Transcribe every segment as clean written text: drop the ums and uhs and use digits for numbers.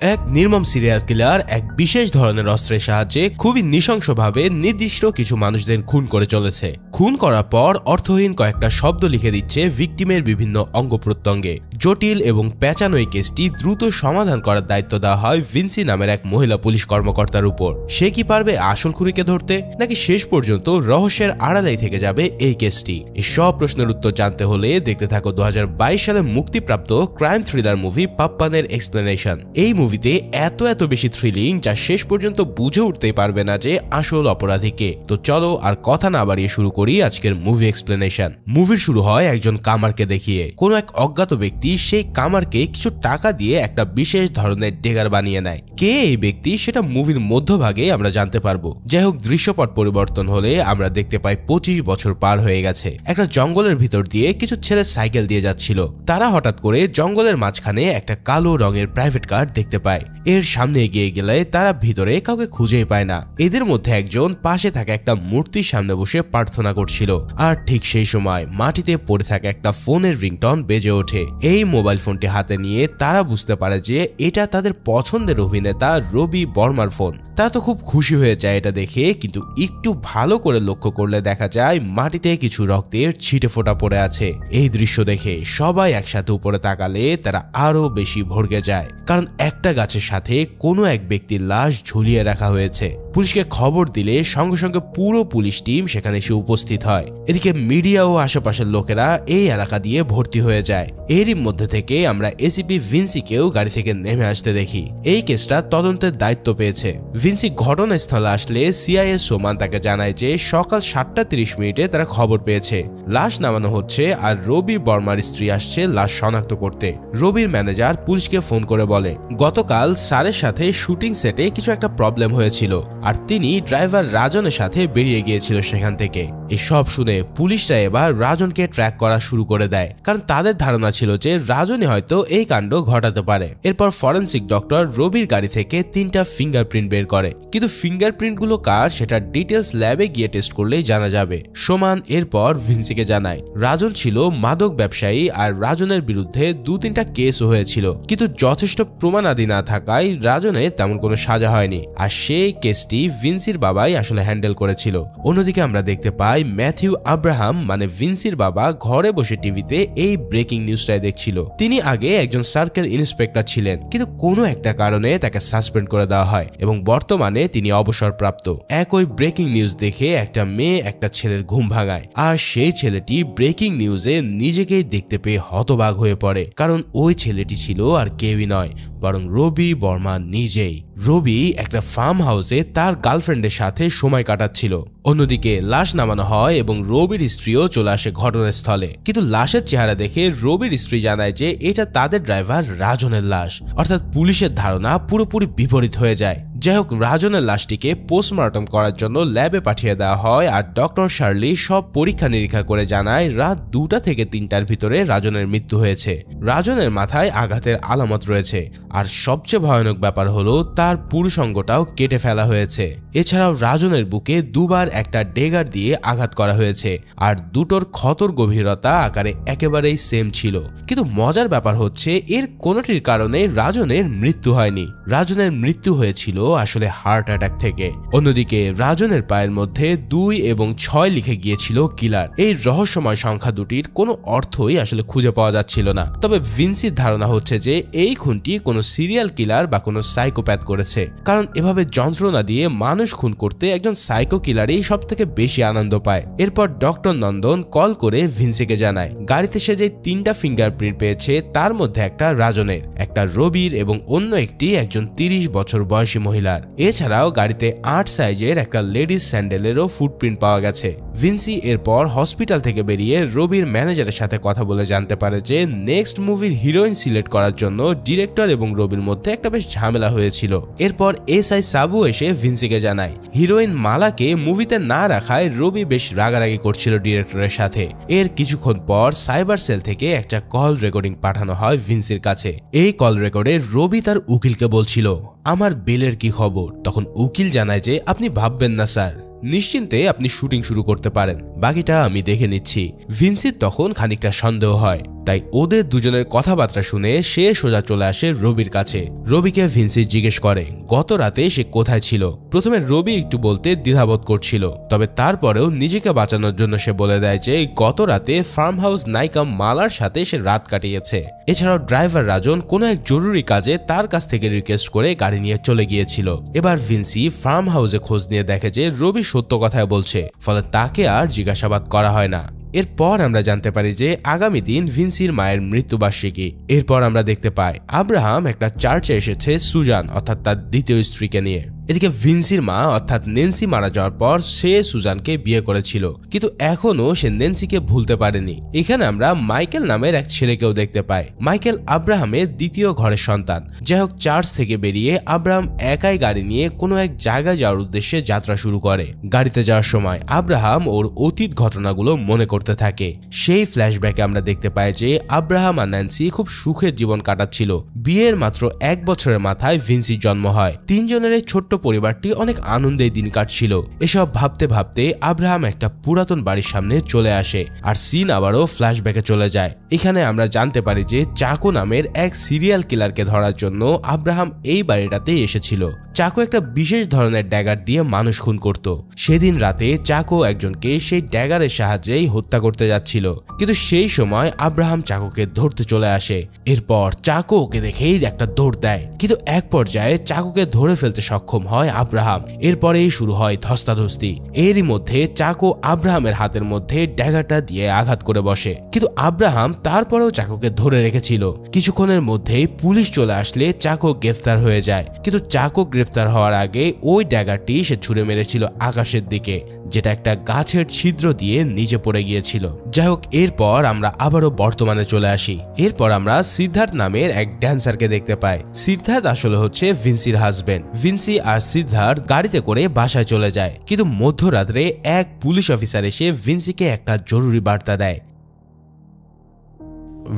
এক নির্মম serial killer এক বিশেষ ধরনের অস্ত্রের সাহায্যে খুবই নৃশংসভাবে নির্দিষ্ট কিছু মানুষদের খুন করে চলেছে। খুন করার পর অর্থহীন কয়েকটা শব্দ লিখে দিচ্ছে ভিকটিমের বিভিন্ন অঙ্গ প্রত্যঙ্গে। জটিল এবং পেঁচানো এই কেসটি দ্রুত সমাধান করার দায়িত্ব দেওয়া হয় ভিনসি নামের এক মহিলা পুলিশ কর্মকর্তার উপর। সে কি পারবে আসল খুনিকে ধরতে, নাকি শেষ পর্যন্ত রহস্যের আড়ালেই থেকে যাবে এই কেসটি? এই সব প্রশ্নের উত্তর জানতে হলে দেখতে থাকো 2022 সালে মুক্তিপ্রাপ্ত ক্রাইম থ্রিলার মুভি পাপ্পানের এক্সপ্লেনেশন। এই মুভিতে এত বেশি থ্রিলিং যা শেষ পর্যন্ত বুঝে উঠতেই পারবে না যে আসল অপরাধী কে। তো চলো আর কথা না বাড়িয়ে শুরু করি আজকের মুভি এক্সপ্লেনেশন। মুভির শুরু হয় একজন কামারকে দেখিয়ে। কোনো এক অজ্ঞাত ব্যক্তি সেই কামারকে কিছু টাকা দিয়ে একটা বিশেষ ধরনের ডেগার বানিয়ে নেয়। কে এই ব্যক্তি সেটা মুভির মধ্যভাগে আমরা জানতে পারবো। যাই হোক, দৃশ্যপট পরিবর্তন হলে আমরা দেখতে পাই 25 বছর পার হয়ে গেছে। একটা জঙ্গলের ভিতর দিয়ে কিছু ছেলে সাইকেল দিয়ে যাচ্ছিল। তারা হঠাৎ করে জঙ্গলের মাঝখানে একটা কালো রঙের প্রাইভেট কার দেখতে পায়। এর সামনে এগিয়ে গেলে তারা ভিতরে কাউকে খুঁজেই পায় না। এদের মধ্যে একজন পাশে থাকা একটা মূর্তির সামনে বসে প্রার্থনা করছিল। আর ঠিক সেই সময় মাটিতে পড়ে থাকা একটা ফোনের রিংটন বেজে ওঠে। এই মোবাইল ফোনটি হাতে নিয়ে তারা বুঝতে পারে যে এটা তাদের পছন্দের অভিনেতা রবি বর্মার ফোন। তারা তো খুব খুশি হয়ে যায় এটা দেখে, কিন্তু একটু ভালো করে লক্ষ্য করলে দেখা যায় মাটিতে কিছু রক্তের ছিটে ফোঁটা পড়ে আছে। এই দৃশ্য দেখে সবাই একসাথে উপরে তাকালে তারা আরো বেশি ভড়কে যায়, কারণ একটা গাছের সাথে কোনো এক ব্যক্তির লাশ ঝুলিয়ে রাখা হয়েছে। পুলিশকে খবর দিলে সঙ্গে সঙ্গে পুরো পুলিশ টিম সেখানে এসে উপস্থিত হয়। এদিকে মিডিয়া ও আশেপাশের লোকেরা এই এলাকা দিয়ে ভর্তি হয়ে যায়। এরই মধ্যে থেকে আমরা এসিপি ভিনসিকেও গাড়ি থেকে নেমে আসতে দেখি। এই কেসটা তদন্তের দায়িত্ব পেয়েছে। ভিনসি ঘটনাস্থলে আসলে সিআইএ সোমান তাকে জানায় যে সকাল 7:30 তারা খবর পেয়েছে লাশ নামানো হচ্ছে, আর রবি বর্মার স্ত্রী আসছে লাশ শনাক্ত করতে। রবির ম্যানেজার পুলিশকে ফোন করে বলে গতকাল স্যারের সাথে শুটিং সেটে কিছু একটা প্রবলেম হয়েছিল, আর তিনি ড্রাইভার রাজনের সাথে বেরিয়ে গিয়েছিল সেখান থেকে। এসব শুনে পুলিশরা এবার রাজনকে ট্র্যাক করা শুরু করে দেয়, কারণ তাদের ধারণা ছিল যে রাজনই হয়তো এই কাণ্ড ঘটাতে পারে। এরপর ফরেন্সিক ডক্টর রবির গাড়ি থেকে 3টা ফিঙ্গারপ্রিন্ট বের করে, কিন্তু ফিঙ্গারপ্রিন্ট গুলো কার সেটা ডিটেলস ল্যাবে গিয়ে টেস্ট করলেই জানা যাবে। সোমান এরপর ভিনসিকে জানায় রাজন ছিল মাদক ব্যবসায়ী, আর রাজনের বিরুদ্ধে 2-3টা কেসও হয়েছিল, কিন্তু যথেষ্ট প্রমাণাদি না থাকায় রাজনের তেমন কোনো সাজা হয়নি, আর সেই কেসটি ভিনসির বাবাই আসলে হ্যান্ডেল করেছিল। অন্যদিকে আমরা দেখতে পাই ম্যাথিউ আব্রাহাম মানে ভিনসির বাবা ঘরে বসে টিভিতে এই ব্রেকিং নিউজটাই দেখছিল। তিনি আগে একজন সার্কেল ইন্সপেক্টর ছিলেন, কিন্তু কোনো একটা কারণে তাকে সাসপেন্ড করে দেওয়া হয় এবং বর্তমানে তিনি অবসরপ্রাপ্ত। একই ব্রেকিং নিউজ দেখে একটা মেয়ে একটা ছেলের ঘুম ভাঙায়, আর সেই ছেলেটি ব্রেকিং নিউজে নিজেকেই দেখতে পেয়ে হতবাক হয়ে পড়ে, কারণ ওই ছেলেটি ছিল আর কেউই নয় বরং রবি বর্মা নিজেই। রবি একটা ফার্ম হাউসে তার গার্লফ্রেন্ডের সাথে সময় কাটাচ্ছিল। অন্যদিকে লাশ নামানো হয় এবং রবির স্ত্রীও চলে আসে ঘটনাস্থলে, কিন্তু লাশের চেহারা দেখে রবির স্ত্রী জানায় যে এটা তাদের ড্রাইভার রাজনের লাশ। অর্থাৎ পুলিশের ধারণা পুরোপুরি বিপরীত হয়ে যায়। যাই হোক, রাজনের লাশটিকে পোস্টমর্টম করার জন্য ল্যাবে পাঠিয়ে দেওয়া হয়, আর ডক্টর শার্লি সব পরীক্ষা নিরীক্ষা করে জানায় রাত 2টা থেকে 3টার ভিতরে রাজনের মৃত্যু হয়েছে। রাজনের মাথায় আঘাতের আলামত রয়েছে, আর সবচেয়ে ভয়ানক ব্যাপার হলো তার পুরুষাঙ্গটাও কেটে ফেলা হয়েছে। এছাড়াও রাজনের বুকে 2বার একটা ডেগার দিয়ে আঘাত করা হয়েছে, আর দুটোর ক্ষতর গভীরতা আকারে একেবারেই সেম ছিল। কিন্তু মজার ব্যাপার হচ্ছে এর কোনোটির কারণে রাজনের মৃত্যু হয়নি। রাজনের মৃত্যু হয়েছিল আসলে হার্ট অ্যাটাক থেকে। অন্যদিকে রাজনের পায়ের মধ্যে 2 এবং 6 লিখে গিয়েছিল কিলার। এই রহস্যময় সংখ্যা দুটির কোনো অর্থই আসলে খুঁজে পাওয়া যাচ্ছিল না। তবে ভিনসির ধারণা হচ্ছে যে এই খুনটি কোনো সিরিয়াল কিলার বা কোনো সাইকোপ্যাথ করেছে, কারণ এভাবে যন্ত্রণা দিয়ে মানুষ খুন করতে একজন সাইকো কিলারই সব থেকে বেশি আনন্দ পায়। এরপর ডক্টর নন্দন কল করে ভিনসিকে জানায় গাড়িতে সে যে 3টা ফিঙ্গারপ্রিন্ট পেয়েছে তার মধ্যে একটা রাজনের, একটা রবির এবং অন্য একটি একজন 30 বছর বয়সী মহিলার। এছাড়াও গাড়িতে 8 সাইজের একটা লেডিস স্যান্ডেলেরও ফুটপ্রিন্ট পাওয়া গেছে। ভিনসি এরপর হসপিটাল থেকে বেরিয়ে রবির ম্যানেজারের সাথে কথা বলে জানতে পারে যে নেক্সট মুভির হিরোইন সিলেক্ট করার জন্য ডিরেক্টর এবং রবির মধ্যে একটা বেশ ঝামেলা হয়েছিল। এরপর এসআই সাবু এসে ভিনসিকে জানায় হিরোইন মালাকে মুভিতে না রাখায় রবি বেশ রাগারাগি করছিল ডিরেক্টরের সাথে। এর কিছুক্ষণ পর সাইবার সেল থেকে একটা কল রেকর্ডিং পাঠানো হয় ভিনসির কাছে। এই কল রেকর্ডে রবি তার উকিলকে বলছিল আমার বেলের কি খবর। তখন উকিল জানায় যে আপনি ভাববেন না স্যার, নিশ্চিন্তে আপনি শুটিং শুরু করতে পারেন। বাকিটা আমি দেখে নিচ্ছি। ভিনসির তখন খানিকটা সন্দেহ হয়, তাই ওদের দুজনের কথাবার্তা শুনে সে সোজা চলে আসে রবির কাছে। রবিকে ভিনসি জিজ্ঞেস করে গত রাতে সে কোথায় ছিল। প্রথমে রবি একটু বলতে দ্বিধাবোধ করছিল, তবে তারপরেও নিজেকে বাঁচানোর জন্য সে বলে দেয় যে গত রাতে ফার্ম হাউস নায়িকা মালার সাথে সে রাত কাটিয়েছে। এছাড়াও ড্রাইভার রাজন কোনো এক জরুরি কাজে তার কাছ থেকে রিকোয়েস্ট করে গাড়ি নিয়ে চলে গিয়েছিল। এবার ভিনসি ফার্ম হাউসে খোঁজ নিয়ে দেখে যে রবি সত্য কথাই বলছে, ফলে তাকে আর জিজ্ঞাসাবাদ করা হয় না। এরপর আমরা জানতে পারি যে আগামী দিন ভিনসির মায়ের মৃত্যুবার্ষিকী। এরপর আমরা দেখতে পাই আব্রাহাম একটা চার্চে এসেছে সুজান অর্থাৎ তার দ্বিতীয় স্ত্রীকে নিয়ে। এদিকে ভিনসির মা অর্থাৎ নেন্সি মারা যাওয়ার পর সে সুজানকে বিয়ে করেছিল, কিন্তু এখনো সে নেন্সিকে ভুলতে পারেনি। এখানে আমরা মাইকেল নামের এক ছেলেকেও দেখতে পাই। মাইকেল আব্রাহামের দ্বিতীয় ঘরের সন্তান। যাই হোক, চার্চ থেকে বেরিয়ে আব্রাহাম একাই গাড়ি নিয়ে কোনো এক জায়গায় যাওয়ার উদ্দেশ্যে যাত্রা শুরু করে। গাড়িতে যাওয়ার সময় আব্রাহাম ওর অতীত ঘটনাগুলো মনে করতে থাকে। সেই ফ্ল্যাশব্যাকে আমরা দেখতে পাই যে আব্রাহাম আর ন্যান্সি খুব সুখের জীবন কাটাচ্ছিল। বিয়ের মাত্র 1 বছরের মাথায় ভিনসির জন্ম হয়। তিনজনের এই ছোট্ট পরিবারটি অনেক আনন্দে দিন কাটছিল। এসব ভাবতে ভাবতে আব্রাহাম একটা পুরাতন বাড়ির সামনে চলে আসে, আর সিন আবারও ফ্ল্যাশব্যাকে চলে যায়। এখানে আমরা জানতে পারি যে চাকু নামের এক সিরিয়াল কিলারকে ধরার জন্য আব্রাহাম এই বাড়িটাতে এসেছিল। চাকু একটা বিশেষ ধরনের ড্যাগার দিয়ে মানুষ খুন করত। সেদিন রাতে চাকু একজনকে সেই ড্যাগারের সাহায্যেই হত্যা করতে যাচ্ছিল, কিন্তু সেই সময় আব্রাহাম চাকুকে ধরতে চলে আসে। এরপর চাকু ওকে দেখেই একটা দৌড় দেয়, কিন্তু এক পর্যায়ে চাকুকে ধরে ফেলতে সক্ষম হয় আব্রাহাম। এরপরেই শুরু হয় ধস্তাধস্তি। এরই মধ্যে চাকু আব্রাহামের হাতের মধ্যে ড্যাগারটা দিয়ে আঘাত করে বসে, কিন্তু আব্রাহাম তারপরেও চাকুকে ধরে রেখেছিল। কিছুক্ষণের মধ্যেই পুলিশ চলে আসলে চাকু গ্রেফতার হয়ে যায়, কিন্তু চাকু গ্রেফতার হওয়ার আগে ওই ড্যাগারটি সে ছুঁড়ে মেরেছিল আকাশের দিকে, যেটা একটা গাছের ছিদ্র দিয়ে নিচে পড়ে গিয়েছিল। যাই হোক, এরপর আমরা আবারও বর্তমানে চলে আসি। এরপর আমরা সিদ্ধার্থ নামের এক ড্যান্সারকে দেখতে পাই। সিদ্ধার্থ আসলে হচ্ছে ভিনসির হাজবেন্ড। ভিনসি আর সিদ্ধার্থ গাড়িতে করে বাসায় চলে যায়, কিন্তু মধ্যরাত্রে এক পুলিশ অফিসার এসে ভিনসিকে একটা জরুরি বার্তা দেয়।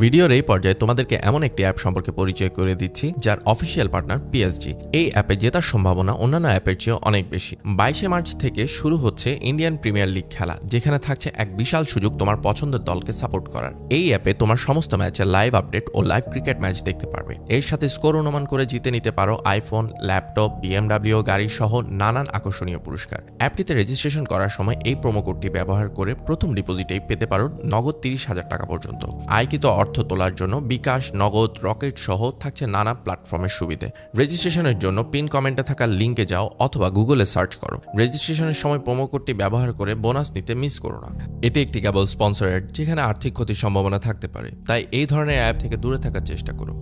ভিডিওর এই পর্যায়ে তোমাদেরকে এমন একটি অ্যাপ সম্পর্কে পরিচয় করে দিচ্ছি যার অফিসিয়াল পার্টনার পিএসজি। এই অ্যাপে জেতার সম্ভাবনা অন্যান্য অ্যাপের চেয়ে অনেক বেশি। 22 মার্চ থেকে শুরু হচ্ছে ইন্ডিয়ান প্রিমিয়ার লিগ খেলা, যেখানে থাকছে এক বিশাল সুযোগ তোমার পছন্দের দলকে সাপোর্ট করার। এই অ্যাপে তোমার সমস্ত ম্যাচের লাইভ আপডেট ও লাইভ ক্রিকেট ম্যাচ দেখতে পারবে। এর সাথে স্কোর অনুমান করে জিতে নিতে পারো আইফোন, ল্যাপটপ, বিএমডব্লিউ গাড়ি সহ নানান আকর্ষণীয় পুরস্কার। অ্যাপটিতে রেজিস্ট্রেশন করার সময় এই প্রোমো কোডটি ব্যবহার করে প্রথম ডিপোজিটেই পেতে পারো নগদ 30,000 টাকা পর্যন্ত। আয়কৃত অর্থ তোলার জন্য বিকাশ, নগদ, রকেট সহ থাকছে নানা প্ল্যাটফর্মের সুবিধে। রেজিস্ট্রেশনের জন্য পিন কমেন্টে থাকা লিঙ্কে যাও অথবা গুগলে সার্চ করো। রেজিস্ট্রেশনের সময় প্রোমো কোডটি ব্যবহার করে বোনাস নিতে মিস করো না। এটি একটি কেবল স্পন্সরেড, যেখানে আর্থিক ক্ষতির সম্ভাবনা থাকতে পারে, তাই এই ধরনের অ্যাপ থেকে দূরে থাকার চেষ্টা করো।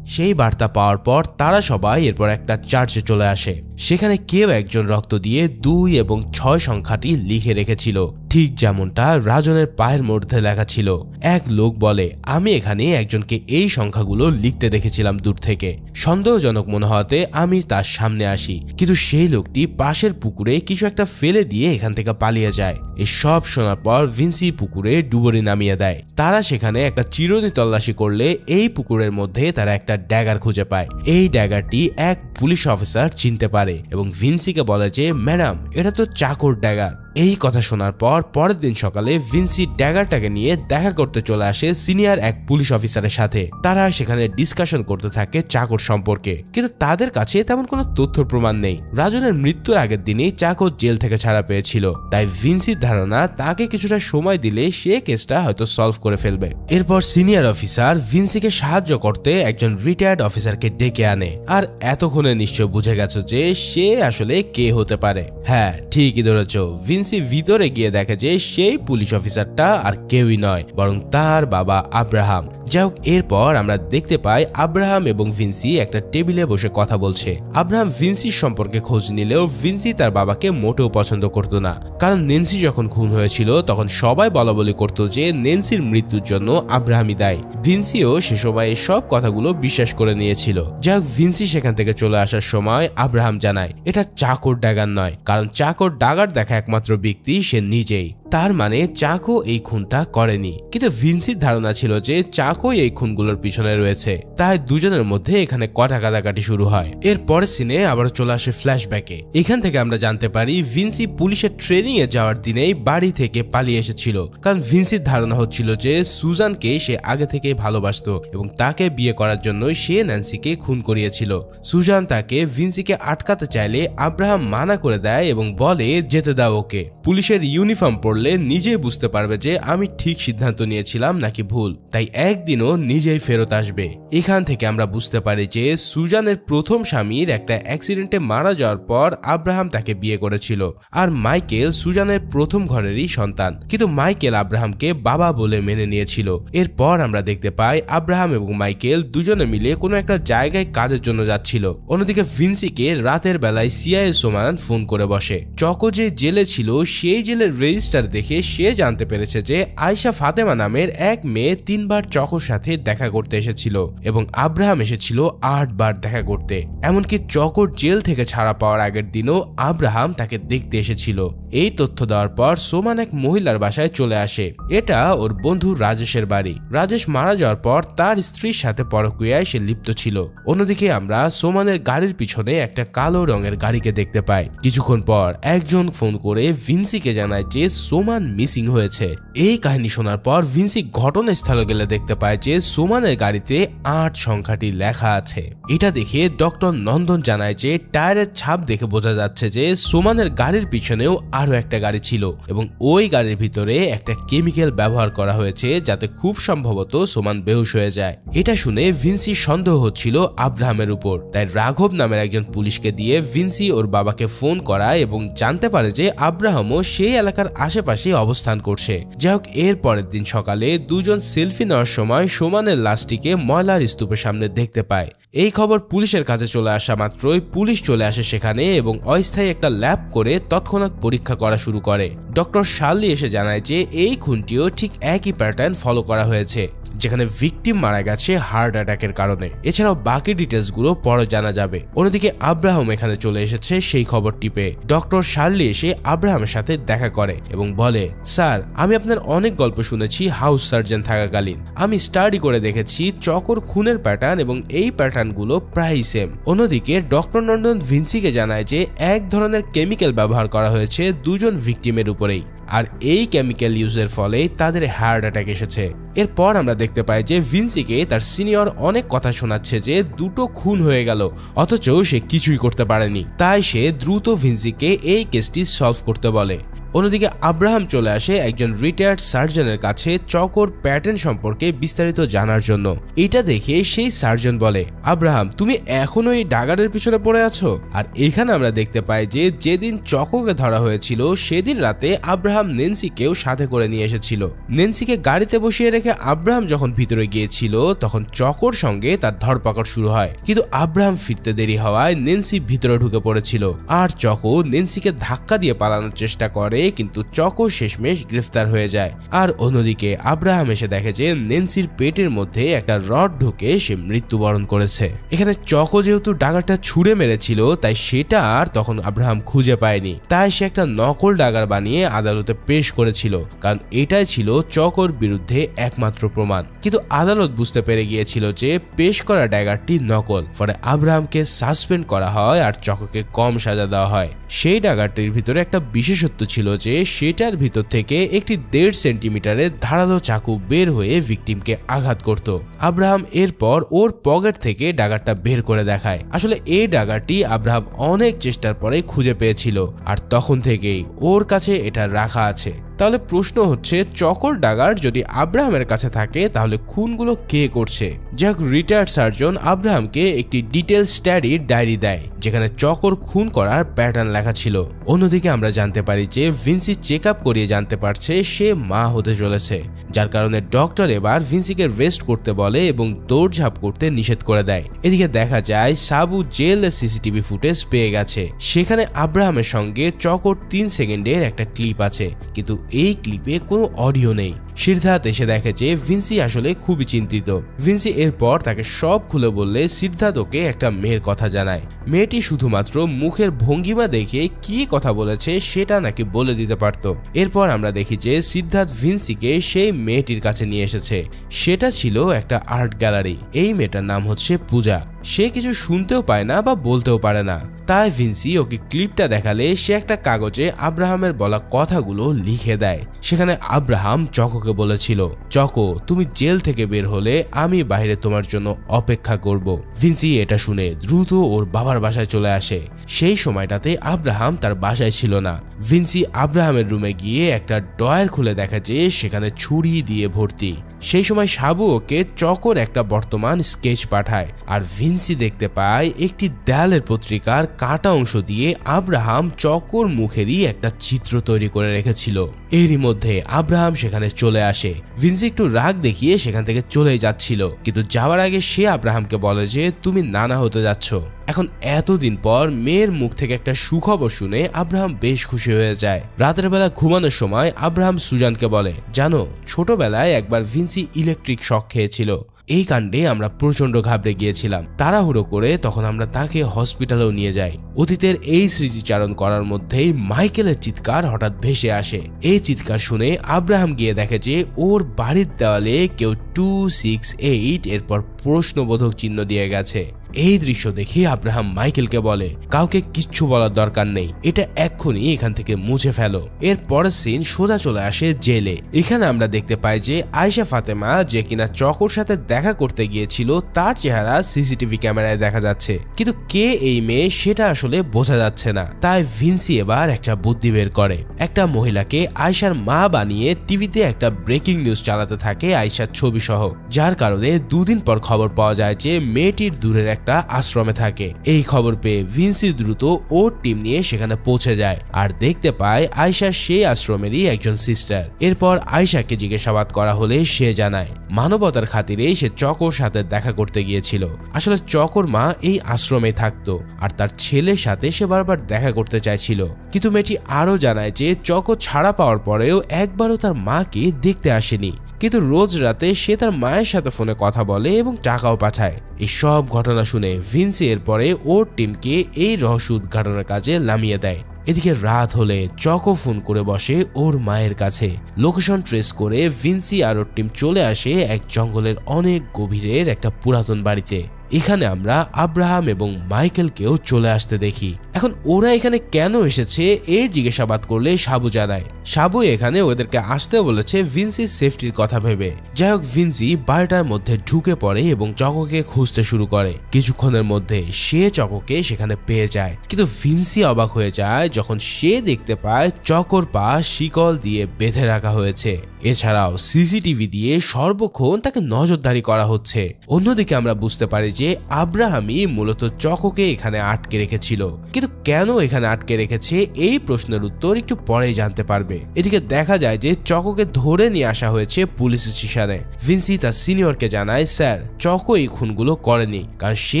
সেই বার্তা পাওয়ার পর তারা সবাই এরপর একটা চার্চে চলে আসে। সেখানে কেউ একজন রক্ত দিয়ে 2 এবং 6 সংখ্যাটি লিখে রেখেছিল, ঠিক যেমনটা রাজনের পায়ের মধ্যে লেখা ছিল। এক লোক বলে, আমি এখানে একজনকে এই সংখ্যাগুলো লিখতে দেখেছিলাম দূর থেকে। সন্দেহজনক মনে হতে আমি তার সামনে আসি, কিন্তু সেই লোকটি পাশের পুকুরে কিছু একটা ফেলে দিয়ে এখান থেকে পালিয়ে যায়। এসব শোনার পর ভিনসি পুকুরে ডুবুরি নামিয়ে দেয়। তারা সেখানে একটা চিরুনি তল্লাশি করলে এই পুকুরের মধ্যে তারা একটা ড্যাগার খুঁজে পায়। এই ড্যাগারটি এক পুলিশ অফিসার চিনতে পারে এবং ভিনসিকে বলে যে, ম্যাডাম, এটা তো চাকুর ড্যাগার। এই কথা শোনার পর পরের দিন সকালে ভিনসি ড্যাগারটাকে নিয়ে দেখা করতে চলে আসে সিনিয়র এক পুলিশ অফিসারের সাথে। তারা সেখানে ডিসকাশন করতে থাকে চাকর সম্পর্কে, কিন্তু তাদের কাছে তেমন কোনো তথ্য প্রমাণ নেই। রাজনের মৃত্যুর আগের দিনেই চাকর জেল থেকে ছাড়া পেয়েছিল, তাই ভিনসির ধারণা তাকে কিছুটা সময় দিলে সে কেসটা হয়তো সলভ করে ফেলবে। এরপর সিনিয়র অফিসার ভিনসিকে সাহায্য করতে একজন রিটায়ার্ড অফিসারকে ডেকে আনে। আর এতক্ষণে নিশ্চয় বুঝে গেছো যে সে আসলে কে হতে পারে। হ্যাঁ, ঠিকই ধরেছ। ভিনসি ভিতরে গিয়ে দেখে যে সেই পুলিশ অফিসারটা আর কেউই নয়, বরং তার বাবা আব্রাহাম। যাই হোক, এরপর আমরা দেখতে পাই আব্রাহাম এবং ভিনসি একটা টেবিলে বসে কথা বলছে। আব্রাহাম ভিনসির সম্পর্কে খোঁজ নিলেও ভিনসি তার বাবাকে মোটেও পছন্দ করতো না, কারণ নেন্সি যখন খুন হয়েছিল তখন সবাই বলাবলি করতো যে নেন্সির মৃত্যুর জন্য আব্রাহামই দায়ী। ভিনসিও সে সময় সব কথাগুলো বিশ্বাস করে নিয়েছিল। যাই হোক, ভিনসি সেখান থেকে চলে আসার সময় আব্রাহাম জানায় এটা চাকর ড্যাগার নয়, কারণ চাকর ড্যাগার দেখা একমাত্র ব্যক্তি সে নিজেই। তার মানে চাকো এই খুনটা করেনি, কিন্তু ভিনসির ধারণা ছিল যে চাকোই এই খুনগুলোর পিছনে রয়েছে। তাই দুজনের মধ্যে এখানে কথা কাটাকাটি শুরু হয়। এর পরের সিনে আবার চলে আসে ফ্ল্যাশব্যাকে। এখান থেকে আমরা জানতে পারি ভিনসি পুলিশের ট্রেনিং এ যাওয়ার দিনেই বাড়ি থেকে পালিয়ে এসেছিল, কারণ ভিনসির ধারণা হচ্ছিল যে সুজানকে সে আগে থেকেই ভালোবাসতো এবং তাকে বিয়ে করার জন্য সে ন্যান্সিকে খুন করিয়েছিল। সুজান তাকে ভিনসিকে আটকাতে চাইলে আব্রাহাম মানা করে দেয় এবং বলে যেতে দাও ওকে, পুলিশের ইউনিফর্ম পরলে নিজেই বুঝতে পারবে যে আমি ঠিক সিদ্ধান্ত নিয়েছিলাম নাকি ভুল, তাই একদিনও নিজেই ফেরত আসবে। এখান থেকে আমরা বুঝতে পারি যে সুজানের প্রথম স্বামীর একটা অ্যাক্সিডেন্টে মারা যাওয়ার পর আব্রাহাম তাকে বিয়ে করেছিল, আর মাইকেল সুজানের প্রথম ঘরেরই সন্তান, কিন্তু মাইকেল আব্রাহামকে বাবা বলে মেনে নিয়েছিল। এরপর আমরা দেখতে পাই আব্রাহাম এবং মাইকেল দুজনে মিলে কোনো একটা জায়গায় কাজের জন্য যাচ্ছিল। অন্যদিকে ভিনসিকে রাতের বেলায় সিআইএ সোমান ফোন করে বসে। চকো যে জেলে ছিল সেই জেলের রেজিস্টার দেখে সে জানতে পেরেছে যে আয়শা ফাতেমা নামের এক মেয়ে 3 বার চকোর সাথে দেখা করতে এসেছিল এবং আব্রাহাম এসেছিল 8 বার দেখা করতে। এমনকি চকোর জেল থেকে ছাড়া পাওয়ার আগের দিনও আব্রাহাম তাকে দেখতে এসেছিল। এই তথ্য দেওয়ার পর সোমান এক মহিলার বাসায় চলে আসে। এটা ওর বন্ধু রাজেশের বাড়ি। রাজেশ মারা যাওয়ার পর তার স্ত্রীর সাথে পরকীয়ায় সে লিপ্ত ছিল। অন্যদিকে আমরা সোমানের গাড়ির পিছনে একটা কালো রঙের গাড়িকে দেখতে পাই। কিছুক্ষণ পর একজন ফোন করে ভিনসিকে জানায় যে সোমান মিসিং হয়েছে। এই কাহিনী শোনার পর ভিনসি ঘটনাস্থলে গেলে দেখতে পায় যে সোমানের গাড়িতে 8 সংখ্যাটি লেখা আছে। এটা দেখে ডক্টর নন্দন জানায় যে টায়ারের ছাপ দেখে বোঝা যাচ্ছে যে সোমানের গাড়ির পিছনেও আরো একটা গাড়ি ছিল এবং ওই গাড়ির ভিতরে একটা কেমিক্যাল ব্যবহার করা হয়েছে যাতে খুব সম্ভবত সোমান বেহুশ হয়ে যায়। এটা শুনে ভিনসি সন্দেহ হচ্ছিল আব্রাহামের উপর, তাই রাঘব নামের একজন পুলিশকে দিয়ে ভিনসি ওর বাবাকে ফোন করায় এবং জানতে পারে যে আব্রাহামও সেই এলাকার আশেপাশে অবস্থান করছে। যাই হোক, এর পরের দিন সকালে দুজন সেলফি নেওয়ার সময় সোমানের লাশটিকে ময়লার স্তূপের সামনে দেখতে পায়। এই খবর পুলিশের কাছে চলে আসা মাত্রই পুলিশ চলে আসে সেখানে এবং অস্থায়ী একটা ল্যাব করে তৎক্ষণাৎ পরীক্ষা করা শুরু করে। ডক্টর শার্লি এসে জানায় যে এই খুনটিও ঠিক একই প্যাটার্ন ফলো করা হয়েছে, যেখানে ভিকটিম মারা গেছে হার্ট অ্যাটাকের কারণে। এছাড়াও বাকি ডিটেলস গুলো পরে জানা যাবে। অন্যদিকে আব্রাহাম এখানে চলে এসেছে সেই খবর টিপে। ডক্টর শার্লি এসে আব্রাহামের সাথে দেখা করে এবং বলে, স্যার, আমি আপনার অনেক গল্প শুনেছি হাউস সার্জন থাকাকালীন। আমি স্টাডি করে দেখেছি চকোর খুনের প্যাটার্ন এবং এই প্যাটার্নগুলো প্রায় সেম। অন্যদিকে ডক্টর নন্দন ভিনসিকে জানায় যে এক ধরনের কেমিক্যাল ব্যবহার করা হয়েছে দুজন ভিকটিমের উপরেই, আর এই কেমিক্যাল ইউজের ফলে তাদের হার্ট অ্যাটাক এসেছে। এরপর আমরা দেখতে পাই যে ভিনসিকে তার সিনিয়র অনেক কথা শোনাচ্ছে যে দুটো খুন হয়ে গেল, অথচ সে কিছুই করতে পারেনি। তাই সে দ্রুত ভিনসিকে এই কেসটি সলভ করতে বলে। অন্যদিকে আব্রাহাম চলে আসে একজন রিটায়ার্ড সার্জনের কাছে চকোর প্যাটার্ন সম্পর্কে বিস্তারিত জানার জন্য। এটা দেখে সেই সার্জন বলে, আব্রাহাম, তুমি এখনো এই ডাগারের পিছনে পড়ে আছো? আর এখানে আমরা দেখতে পাই যে যেদিন চকোকে ধরা হয়েছিল সেদিন রাতে আব্রাহাম নেন্সিকেও সাথে করে নিয়ে এসেছিল। নেন্সিকে গাড়িতে বসিয়ে রেখে আব্রাহাম যখন ভিতরে গিয়েছিল তখন চকোর সঙ্গে তার ধরপাকড় শুরু হয়, কিন্তু আব্রাহাম ফিরতে দেরি হওয়ায় নেন্সি ভিতরে ঢুকে পড়েছিল আর চকো নেন্সিকে ধাক্কা দিয়ে পালানোর চেষ্টা করে, কিন্তু চকো শেষমেশ গ্রেফতার হয়ে যায়। আর অন্যদিকে আব্রাহাম এসে দেখে যে নেন্সির পেটের মধ্যে একটা রড ঢুকে সে মৃত্যুবরণ করেছে। এখানে চকো যেহেতু ডাগারটা ছুঁড়ে মেরেছিল তাই সেটা আর তখন আব্রাহাম খুঁজে পায়নি, তাই সে একটা নকল ডাগার বানিয়ে আদালতে পেশ করেছিল, কারণ এটাই ছিল চকোর বিরুদ্ধে একমাত্র প্রমাণ। কিন্তু আদালত বুঝতে পেরে গিয়েছিল যে পেশ করা ডাগারটি নকল, ফলে আব্রাহামকে সাসপেন্ড করা হয় আর চকোকে কম সাজা দেওয়া হয়। সেই ডাগারটির ভিতরে একটা বিশেষত্ব ছিল যে সেটার ভিতর থেকে একটি 1.5 সেন্টিমিটারের ধারালো চাকু বের হয়ে ভিকটিমকে আঘাত করত। আব্রাহাম এরপর ওর পকেট থেকে ডাগারটা বের করে দেখায়। আসলে এই ডাগারটি আব্রাহাম অনেক চেষ্টার পরে খুঁজে পেয়েছিল আর তখন থেকেই ওর কাছে এটা রাখা আছে। তাহলে প্রশ্ন হচ্ছে, চকোর ডাগার যদি আব্রাহামের কাছে থাকে তাহলে খুনগুলো কে করছে? যাক, রিটায়ার্ড সার্জন আব্রাহামকে একটি ডিটেল স্টাডির ডায়েরি দেয় যেখানে চকোর খুন করার প্যাটার্ন লেখা ছিল। অন্যদিকে আমরা জানতে পারি যে ভিনসি চেক আপ করিয়ে জানতে পারছে সে মা হতে চলেছে, যার কারণে ডক্টর এবার ভিনসিকে রেস্ট করতে বলে এবং দৌড়ঝাঁপ করতে নিষেধ করে দেয়। এদিকে দেখা যায় সাবু জেলের সিসিটিভি ফুটেজ পেয়ে গেছে। সেখানে আব্রাহামের সঙ্গে চকোর 3 সেকেন্ডের একটা ক্লিপ আছে, কিন্তু এই ক্লিপে কোনো অডিও নেই। সিদ্ধার্থ এসে দেখে যে ভিনসি আসলে খুবই চিন্তিত। ভিনসি এরপর তাকে সব খুলে বললে সিদ্ধার্থ ওকে একটা মেয়ের কথা জানায়। মেয়েটি শুধুমাত্র মুখের ভঙ্গিমা দেখে কি কথা বলেছে সেটা নাকি বলে দিতে পারত। এরপর আমরা দেখি যে সিদ্ধার্থ ভিনসিকে সেই মেয়েটির কাছে নিয়ে এসেছে। সেটা ছিল একটা আর্ট গ্যালারি। এই মেয়েটার নাম হচ্ছে পূজা। সে কিছু শুনতেও পায় না বা বলতেও পারে না। তাই ভিনসি ওকে ক্লিপটা দেখালে সে একটা কাগজে আব্রাহামের বলা কথাগুলো লিখে দেয়। সেখানে আব্রাহাম চকোকে বলেছিল, চকো তুমি জেল থেকে বের হলে আমি বাইরে তোমার জন্য অপেক্ষা করব। ভিনসি এটা শুনে দ্রুত ওর বাবার বাসায় চলে আসে। সেই সময়টাতে আব্রাহাম তার বাসায় ছিল না। ভিনসি আব্রাহামের রুমে গিয়ে একটা ড্রয়ার খুলে দেখা যে সেখানে ছুরি দিয়ে ভর্তি। সেই সময় সাবু ওকে চকোর একটা বর্তমান স্কেচ পাঠায়, আর ভিনসি দেখতে পায় একটি দেয়ালের পত্রিকার কাটা অংশ দিয়ে আব্রাহাম চকোর মুখেরই একটা চিত্র তৈরি করে রেখেছিল। এরই মধ্যে আব্রাহাম সেখানে চলে আসে। ভিনসি একটু রাগ দেখিয়ে সেখান থেকে চলে যাচ্ছিল, কিন্তু যাওয়ার আগে সে আব্রাহামকে বলে যে তুমি নানা হতে যাচ্ছ। এখন এতদিন পর মেয়ের মুখ থেকে একটা সুখবর শুনে আব্রাহাম বেশ খুশি হয়ে যায়। রাতের বেলা ঘুমানোর সময় আব্রাহাম সুজানকে বলে, জানো ছোটবেলায় একবার ভিনসি ইলেকট্রিক শক খেয়েছিল। এই কাণ্ডে আমরা প্রচন্ড ঘাবড়ে গিয়েছিলাম। তাড়াহুড়ো করে তখন আমরা তাকে হসপিটালেও নিয়ে যাই। অতীতের এই স্মৃতিচারণ করার মধ্যেই মাইকেলের চিৎকার হঠাৎ ভেসে আসে। এই চিৎকার শুনে আব্রাহাম গিয়ে দেখে যে ওর বাড়ির দেওয়ালে কেউ 268 এরপর প্রশ্নবোধক চিহ্ন দিয়ে গেছে। এই দৃশ্য দেখে আব্রাহাম মাইকেলকে বলে, কাউকে কিচ্ছু বলার দরকার নেই, এটা এক্ষুনি এখান থেকে মুছে ফেলো। এর পরের সিন সোজা চলে আসে জেলে। এখানে আমরা দেখতে পাই যে আয়েশা ফাতেমা, যে কিনা চকোর সাথে দেখা করতে গিয়েছিল, তার চেহারা সিসিটিভি ক্যামেরায় দেখা যাচ্ছে, কিন্তু কে এই মেয়ে সেটা আসলে বোঝা যাচ্ছে না। তাই ভিনসি এবার একটা বুদ্ধি বের করে। একটা মহিলাকে আয়েশার মা বানিয়ে টিভিতে একটা ব্রেকিং নিউজ চালাতে থাকে আয়েশার ছবি সহ, যার কারণে দুদিন পর খবর পাওয়া যায় যে মেয়েটির দূরের একটা আশ্রমে থাকে। এই খবর পেয়ে ভিনসি দ্রুত ওর টিম নিয়ে সেখানে পৌঁছে যায়, আর দেখতে পায় আয়েশা সেই আশ্রমেরই একজন সিস্টার। এরপর আয়েশাকে জিজ্ঞাসাবাদ করা হলে সে জানায় মানবতার খাতিরে সে চকোর সাথে দেখা করতে গিয়েছিল। আসলে চকোর মা এই আশ্রমে থাকতো, আর তার ছেলের সাথে সে বারবার দেখা করতে চাইছিল। কিন্তু মেয়েটি আরো জানায় যে চকো ছাড়া পাওয়ার পরেও একবারও তার মাকে দেখতে আসেনি, কিন্তু রোজ রাতে সে তার মায়ের সাথে ফোনে কথা বলে এবং টাকাও পাঠায়। এই সব ঘটনা শুনে ভিনসি এরপরে ওর টিমকে এই রহস্য উদ্ঘাটনের কাজে নামিয়ে দেয়। এদিকে রাত হলে চকো ফোন করে বসে ওর মায়ের কাছে। লোকেশন ট্রেস করে ভিনসি আর ওর টিম চলে আসে এক জঙ্গলের অনেক গভীরের একটা পুরাতন বাড়িতে। এখানে আমরা আব্রাহাম এবং মাইকেলকেও চলে আসতে দেখি। এখন ওরা এখানে কেন এসেছে এই জিজ্ঞাসাবাদ করলে সাবু জানায়, সাবু এখানে ওদেরকে আসতে বলেছে ভিনসির সেফটির কথা ভেবে। যাই হোক, ভিনসি বাড়িটার মধ্যে ঢুকে পড়ে এবং চকোকে খুঁজতে শুরু করে। কিছুক্ষণের মধ্যে সে চকোকে সেখানে পেয়ে যায়, কিন্তু ভিনসি অবাক হয়ে যায় যখন সে দেখতে পায় চকোর পা শিকল দিয়ে বেঁধে রাখা হয়েছে। এছাড়াও সিসিটিভি দিয়ে সর্বক্ষণ তাকে নজরদারি করা হচ্ছে। অন্যদিকে আমরা বুঝতে পারি যে আব্রাহামই মূলত চকোকে এখানে আটকে রেখেছিল, কিন্তু কেন এখানে আটকে রেখেছে এই প্রশ্নের উত্তর একটু পরেই জানতে পারবে। এদিকে দেখা যায় যে চকোকে ধরে নিয়ে আসা হয়েছে পুলিশ স্টেশনে। ভিনসি তার সিনিয়রকে জানায়, স্যার চকো এই খুনগুলো করেনি, কারণ সে